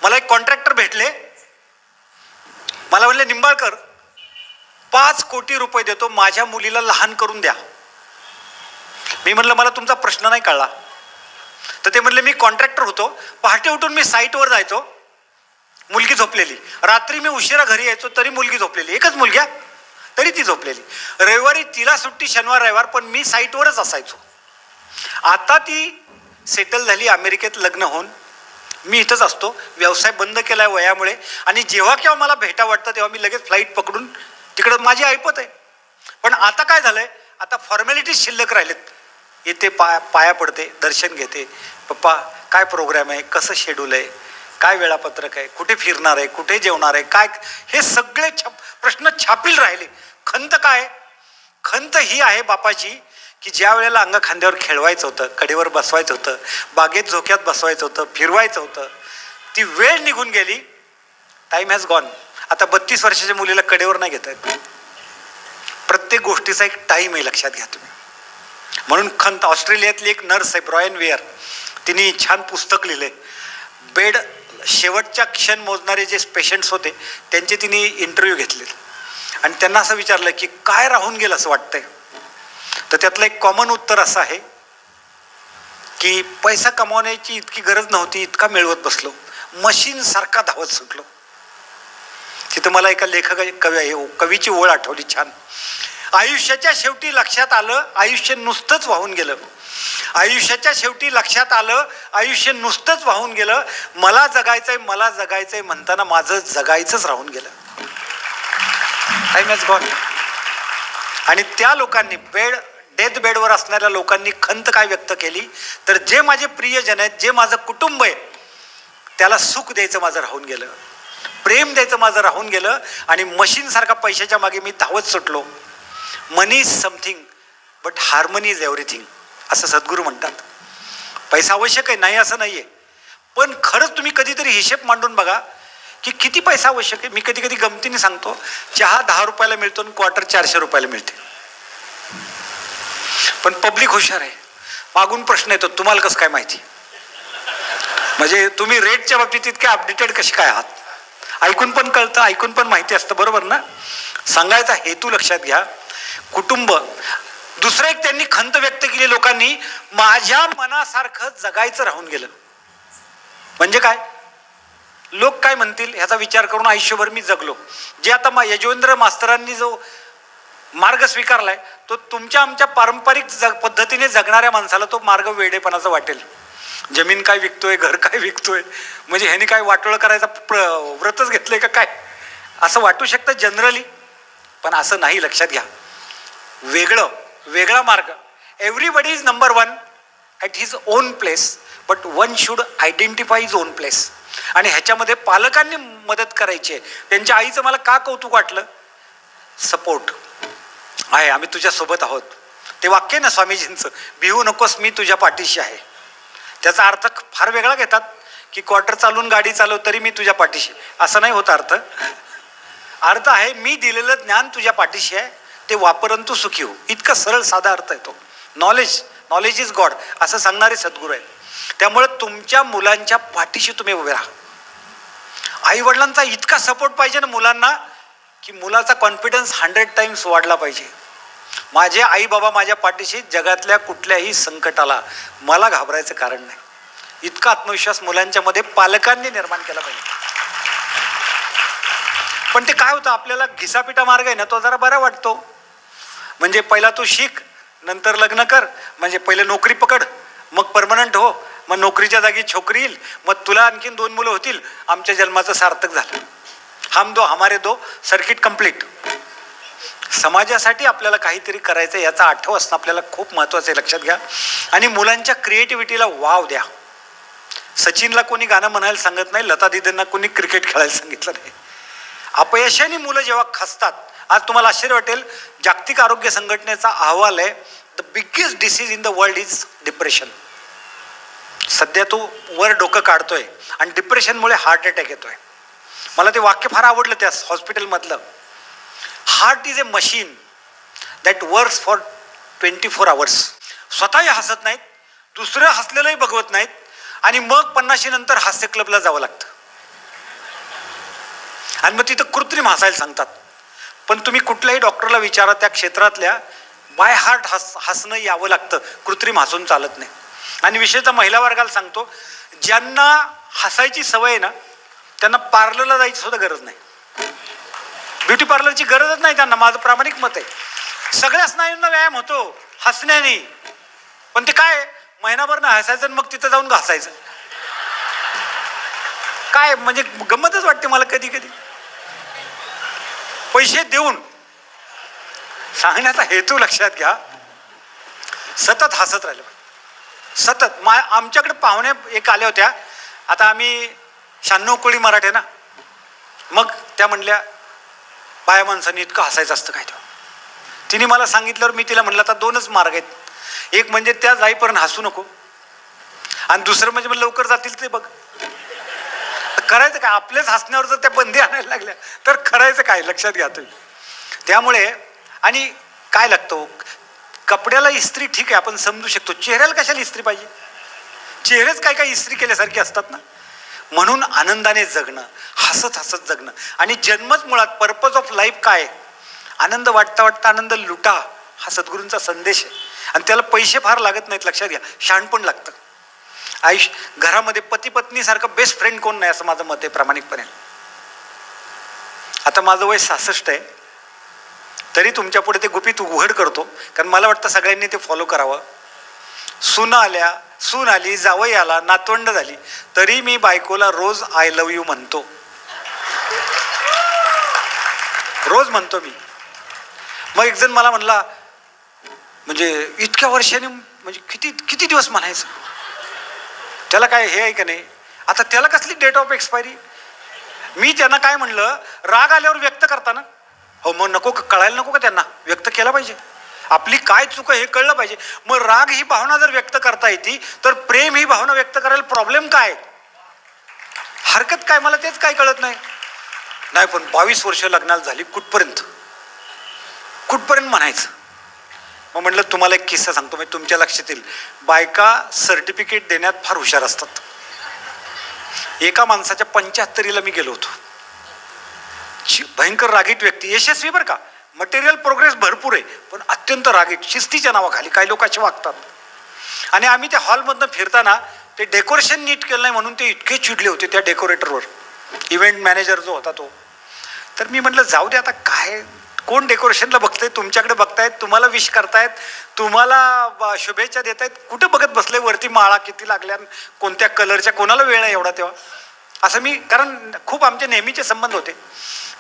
मला एक कॉन्ट्रॅक्टर भेटले, मला म्हणले निंबाळकर 5 कोटी रुपये देतो, माझ्या मुलीला लहान करून द्या. मी म्हणलं मला तुमचा प्रश्न नाही कळला. तर ते म्हणले मी कॉन्ट्रॅक्टर होतो, पहाटे उठून मी साईटवर जायचो, मुलगी झोपलेली, रात्री मी उशिरा घरी यायचो तरी मुलगी झोपलेली, एकच मुलगी तरी ती झोपलेली, रविवारी तिला सुट्टी, शनिवार रविवार, पण मी साईटवरच असायचो. आता ती सेटल झाली अमेरिकेत लग्न होऊन, मी इथंच असतो, व्यवसाय बंद केलाय वयामुळे, आणि जेव्हा केव्हा मला भेटा वाटतं तेव्हा मी लगेच फ्लाईट पकडून तिकडं माझी ऐपत आहे. पण आता काय झालंय, आता फॉर्मॅलिटीज शिल्लक राहिलेत. येते पाया पडते, दर्शन घेते, पप्पा काय प्रोग्राम आहे, कसं शेड्यूल आहे, काय वेळापत्रक आहे, कुठे फिरणार आहे, कुठे जेवणार आहे, काय, हे सगळे प्रश्न छापील राहिले. खंत काय, खंत ही आहे बापाची की ज्या वेळेला अंग खांद्यावर खेळवायचं होतं, कडेवर बसवायचं होतं, बागेत झोक्यात बसवायचं होतं, फिरवायचं होतं, ती वेळ निघून गेली. Time has gone. आता 32 वर्षाच्या मुलीला कडेवर नाही घेता येत. प्रत्येक गोष्टीचा एक टाइम आहे, लक्षात घ्या तुम्ही. म्हणून खंत. ऑस्ट्रेलियातली एक नर्स आहे ब्रायन वेअर, तिने छान पुस्तक लिहिले. बेड शेवटच्या क्षण मोजणारे जे पेशंट्स होते त्यांचे तिने इंटरव्ह्यू घेतले आणि त्यांना असं विचारलं की काय राहून गेलं असं वाटतंय. तर त्यातलं एक कॉमन उत्तर असं आहे की पैसा कमावण्याची इतकी गरज नव्हती, इतका मिळवत बसलो, मशीन सारखा धावत सुटलो. तिथं मला एका कवीची ओळ आठवली छान. आयुष्याच्या शेवटी लक्षात आलं आयुष्य नुसतंच वाहून गेलं, आयुष्याच्या शेवटी लक्षात आलं आयुष्य नुसतंच वाहून गेलं, मला जगायचंय मला जगायचंय म्हणताना माझं जगायचंच राहून गेलं. Time has gone. आणि त्या लोकांनी डेथ बेडवर असणाऱ्या लोकांनी खंत काय व्यक्त केली, तर जे माझे प्रियजन आहेत, जे माझं कुटुंब आहे, त्याला सुख द्यायचं माझं राहून गेलं, प्रेम द्यायचं माझं राहून गेलं, आणि मशीनसारखा पैशाच्या मागे मी धावत सुटलो. Money is something but harmony is everything, असं सद्गुरू म्हणतात. पैसा आवश्यक आहे, नाही असं नाहीये, पण खरंच तुम्ही कधीतरी हिशेब मांडून बघा की किती पैसा आवश्यक आहे. मी कधी कधी गमतीने सांगतो, चहा 10 रुपयाला मिळतो आणि क्वार्टर 400 रुपयाला मिळते. पण पब्लिक हुशार आहे, मागून प्रश्न येतो तुम्हाला कसं काय माहिती, म्हणजे तुम्ही रेटच्या बाबतीत इतके अपडेटेड कसे काय आहात. ऐकून पण कळतं, ऐकून पण माहिती असतं, बरोबर ना. सांगायचा हेतू लक्षात घ्या. कुटुंब. दुसरं एक त्यांनी खंत व्यक्त केली लोकांनी, माझ्या मनासारखं जगायचं राहून गेलं. म्हणजे काय, लोक काय म्हणतील ह्याचा विचार करून आयुष्यभर मी जगलो. जे आता यजवेंद्र मास्तरांनी जो मार्ग स्वीकारलाय तो तुमच्या आमच्या पारंपरिक पद्धतीने जगणाऱ्या माणसाला तो मार्ग वेडेपणाचा वाटेल. जमीन काय विकतोय, घर काय विकतोय, म्हणजे ह्याने काय वाटोळं करायचा व्रतच घेतलंय का काय, असं वाटू शकतं जनरली. पण असं नाही, लक्षात घ्या. वेगळा मार्ग. Everybody is number 1 at his on place, but one should identify his on place. आणि ह्याच्यामध्ये पालकांनी मदत करायची आहे. त्यांच्या आईचं मला का कौतुक वाटलं, सपोर्ट आहे, आम्ही तुझ्या सोबत आहोत. ते वाक्य ना स्वामीजींचं, भिवू नकोस मी तुझ्या पाठीशी आहे. त्याचा अर्थ फार वेगळा घेतात की क्वार्टर चालून गाडी चालव तरी मी तुझ्या पाठीशी, असं नाही होत अर्थ. अर्थ आहे मी दिलेलं ज्ञान तुझ्या पाठीशी आहे, ते वापरून तू सुखी हो. इतका सरळ साधा अर्थ आहे तो. नॉलेज इज गॉड असं सांगणारे सद्गुरू आहेत. त्यामुळे तुमच्या मुलांच्या पाठीशी तुम्ही उभे राहा. आई वडिलांचा इतका सपोर्ट पाहिजे ना मुलांना की मुलाचा कॉन्फिडन्स 100 टाइम्स वाढला पाहिजे. माझे आई बाबा माझ्या पाठीशी, जगातल्या कुठल्याही संकटाला मला घाबरायचं कारण नाही. इतका आत्मविश्वास मुलांच्या मध्ये पालकांनी निर्माण केला पाहिजे. पण ते काय होतं, आपल्याला घिसापिटा मार्ग आहे ना तो जरा बरा वाटतो. म्हणजे पहिला तू शिक, नंतर लग्न कर, म्हणजे पहिले नोकरी पकड, मग परमनंट हो, मग नोकरीच्या जागी छोकरी येईल, मग तुला आणखीन 2 मुलं होतील, आमच्या जन्माचं सार्थक झालं. हम दो हमारे दो, सर्किट कंप्लीट. समाजासाठी आपल्याला काहीतरी करायचं याचा आठव असणं आपल्याला खूप महत्वाचं आहे, लक्षात घ्या. आणि मुलांच्या क्रिएटिव्हिटीला वाव द्या. सचिनला कोणी गाणं म्हणायला सांगत नाही, लता दीदींना कोणी क्रिकेट खेळायला सांगितलं नाही. अपयशाने मुलं जेव्हा खचतात, आज तुम्हाला आश्चर्य वाटेल, जागतिक आरोग्य संघटनेचा अहवाल आहे, the biggest disease in the world is depression. सध्या तो वर डोकं काढतोय आणि डिप्रेशनमुळे हार्ट अटॅक येतोय. मला ते वाक्य फार आवडलं त्या हॉस्पिटलमधलं. Heart is a machine that works for 24 hours. स्वतःही हसत नाहीत, दुसरं हसलेलंही बघवत नाहीत, आणि मग 50 नंतर हास्य क्लबला जावं लागतं. आणि मग तिथं कृत्रिम हसायला सांगतात. पण तुम्ही कुठल्याही डॉक्टरला विचारा, त्या क्षेत्रातल्या बाय हार्ट हसणं यावं लागतं, कृत्रिम हसून चालत नाही. आणि विशेषतः महिला वर्गाला सांगतो, ज्यांना हसायची सवय आहे ना त्यांना पार्लरला जायची सुद्धा गरज नाही, ब्युटी पार्लरची गरजच नाही त्यांना. माझं प्रामाणिक मत आहे. सगळ्या स्नायूंना व्यायाम होतो हसण्याने. पण ते काय, महिनाभर ना हसायचं आणि मग तिथं जाऊन घासायचं. काय म्हणजे गंमतच वाटते मला कधी कधी. पैसे देऊन, सांगण्याचा हेतू लक्षात घ्या, सतत हसत राहिलं सतत. आमच्याकडे पाहुणे एक आल्या होत्या, आता आम्ही 96 कोळी मराठे ना, मग त्या म्हणल्या बाया माणसांनी इतकं हसायचं असतं काय. तिने मला सांगितल्यावर मी तिला म्हणलं आता दोनच मार्ग आहेत, एक म्हणजे त्या जाईपर्यंत हसू नको, आणि दुसरं म्हणजे मग लवकर जातील ते बघ. करायचं काय, आपल्याच हसण्यावर जर त्या बंदी आणायला लागल्या तर करायचं काय, लक्षात घ्या तुम्ही. त्यामुळे आणि काय लागतो, कपड्याला इस्त्री ठीक आहे आपण समजू शकतो, चेहऱ्याला कशाला इस्त्री पाहिजे, चेहरेच काय काय इस्त्री केल्यासारखे असतात ना. म्हणून आनंदाने जगणं, हसत हसत जगणं. आणि जन्मच मुळात पर्पज ऑफ लाईफ काय, आनंद वाटता वाटता आनंद लुटा, हा सद्गुरूंचा संदेश आहे. आणि त्याला पैसे फार लागत नाहीत, लक्षात घ्या, शहाणपण लागतं. आयुष्य घरामध्ये पती पत्नी सारखं बेस्ट फ्रेंड कोण नाही, असं माझं मत आहे प्रामाणिकपणे. आता माझं वय 66 आहे, तरी तुमच्या पुढे ते गुपित उघड करतो, कारण मला वाटतं सगळ्यांनी ते फॉलो करावं. सून आली, जावई आला, नातवंड झाली, तरी मी बायकोला रोज आय लव्ह यू म्हणतो, रोज म्हणतो मी. मग एक जण मला म्हणला, म्हणजे इतक्या वर्षांनी म्हणजे किती किती दिवस म्हणायचं, त्याला काय हे आहे का नाही. आता त्याला कसली डेट ऑफ एक्सपायरी. मी त्यांना काय म्हणलं, राग आल्यावर व्यक्त करताना, हो मग नको कळायला नको का त्यांना, व्यक्त केला पाहिजे, आपली काय चूक आहे हे कळलं पाहिजे. मग राग ही भावना जर व्यक्त करता येते तर प्रेम ही भावना व्यक्त करायला प्रॉब्लेम काय, हरकत काय, मला तेच काय कळत नाही. नाही पण 22 वर्ष लग्नाला झाली, कुठपर्यंत म्हणायचं. मग म्हटलं तुम्हाला एक किस्सा सांगतो, मी तुमच्या लक्षात येईल. बायका सर्टिफिकेट देण्यात फार हुशार असतात. एका माणसाच्या 75ला मी गेलो होतो, भयंकर रागीट व्यक्ती, यशस्वी बरं का, मटेरियल प्रोग्रेस भरपूर आहे, पण अत्यंत रागीट, शिस्तीच्या नावाखाली काही लोक असे वागतात. आणि आम्ही त्या हॉलमधनं फिरताना ते डेकोरेशन नीट केलं नाही म्हणून ते इतके चिडले होते त्या डेकोरेटरवर, इव्हेंट मॅनेजर जो होता तो. तर मी म्हटलं जाऊ दे आता, काय कोण डेकोरेशनला बघतंय, तुमच्याकडे बघतायत, तुम्हाला विश करतायत, तुम्हाला शुभेच्छा देत आहेत, कुठे बघत बसले वरती माळा किती लागल्या, कोणत्या कलरच्या, कोणाला वेळ आहे एवढा तेव्हा, असं मी, कारण खूप आमचे नेहमीचे संबंध होते.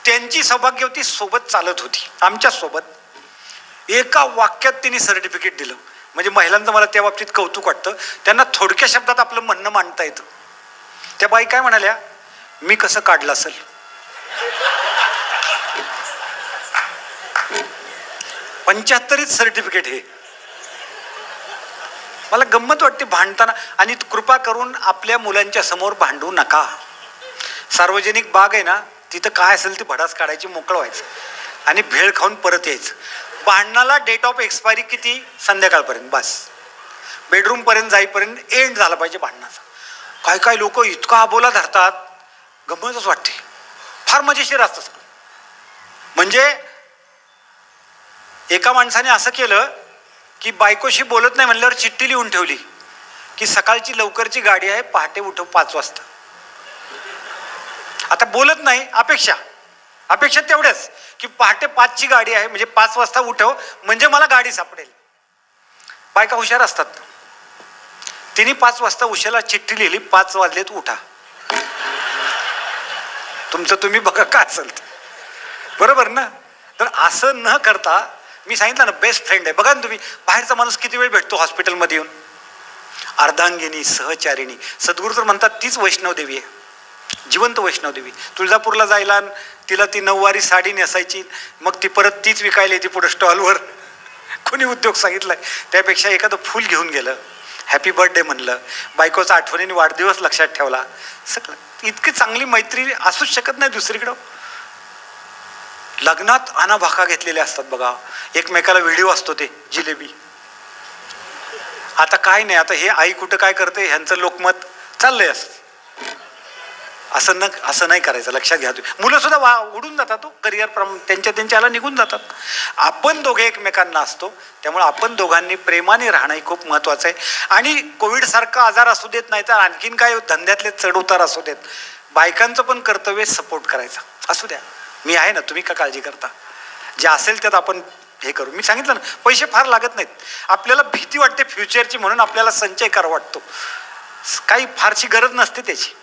त्यांची सौभाग्यवती सोबत चालत होती आमच्या सोबत, एका वाक्यात तिने सर्टिफिकेट दिलं. म्हणजे महिलांचं मला त्या बाबतीत कौतुक वाटतं, त्यांना थोडक्या शब्दात आपलं म्हणणं मांडता येतं. त्या बाई काय म्हणाल्या, मी कसं काढलं असेल, 75च सर्टिफिकेट हे. मला गंमत वाटते भांडताना. आणि कृपा करून आपल्या मुलांच्या समोर भांडू नका. सार्वजनिक बाग आहे ना, तिथं काय असेल ते भडास काढायची, मोकळं व्हायचं आणि भेळ खाऊन परत यायचं. भांडणाला डेट ऑफ एक्सपायरी किती, संध्याकाळपर्यंत, बस बेडरूम पर्यंत जाईपर्यंत एंड झाला पाहिजे भांडणाचा. काय काय लोक इतका अबोला धरतात, गंमतच वाटते, फार मजेशीर असतं सगळं. म्हणजे एका माणसाने असं केलं की बायकोशी बोलत नाही म्हणल्यावर चिठ्ठी लिहून ठेवली की सकाळची लवकरची गाडी आहे, पहाटे उठव 5 वाजता. आता बोलत नाही, अपेक्षा तेवढ्याच की पहाटे 5ची गाडी आहे, म्हणजे 5 वाजता उठव, म्हणजे मला गाडी सापडेल. बायका हुशार असतात. तिने 5 वाजता उशाला चिठ्ठी लिहिली, 5 वाजलेत उठा. तुमचं तुम्ही बघा काय असेल, बरोबर ना. तर असं न करता, मी सांगितलं ना बेस्ट फ्रेंड आहे. बघा ना तुम्ही, बाहेरचा माणूस किती वेळ भेटतो हॉस्पिटलमध्ये येऊन, अर्धांगिनी, सहचारिणी. सद्गुरू तर म्हणतात तीच वैष्णवदेवी आहे, जिवंत वैष्णवदेवी. तुळजापूरला जायला तिला ती 9वारी साडी नेसायची, मग ती परत तीच विकायला येते पुढे स्टॉलवर. कोणी उद्योग सांगितलाय, त्यापेक्षा एखादं फूल घेऊन गेलं, हॅपी बर्थडे म्हणलं, बायकोचा आठवणीने वाढदिवस लक्षात ठेवला, सगळं. इतकी चांगली मैत्री असूच शकत नाही दुसरीकडं. लग्नात अनाभाका घेतलेले असतात बघा, एकमेकाला व्हिडिओ असतो ते जिलेबी. आता काय नाही, आता हे आई कुठं काय करते ह्यांचं लोकमत चाललंय असं. असं नाही करायचं, लक्षात घ्या तुम्ही. मुलं सुद्धा उडून जातात तो करिअर त्यांच्याला निघून जातात. आपण दोघे एकमेकांना असतो, त्यामुळे आपण दोघांनी प्रेमाने राहणं हे खूप महत्वाचं आहे. आणि कोविडसारखा आजार असू देत नाही तर आणखीन काय धंद्यातले चढउतार असू देत, बायकांचं पण कर्तव्य सपोर्ट करायचं असू द्या. मी आहे ना, तुम्ही का काळजी करता? जे असेल त्यात आपण हे करू. मी सांगितलं ना, पैसे फार लागत नाहीत. आपल्याला भीती वाटते फ्युचरची म्हणून आपल्याला संचय करावा वाटतो, काही फारशी गरज नसते त्याची.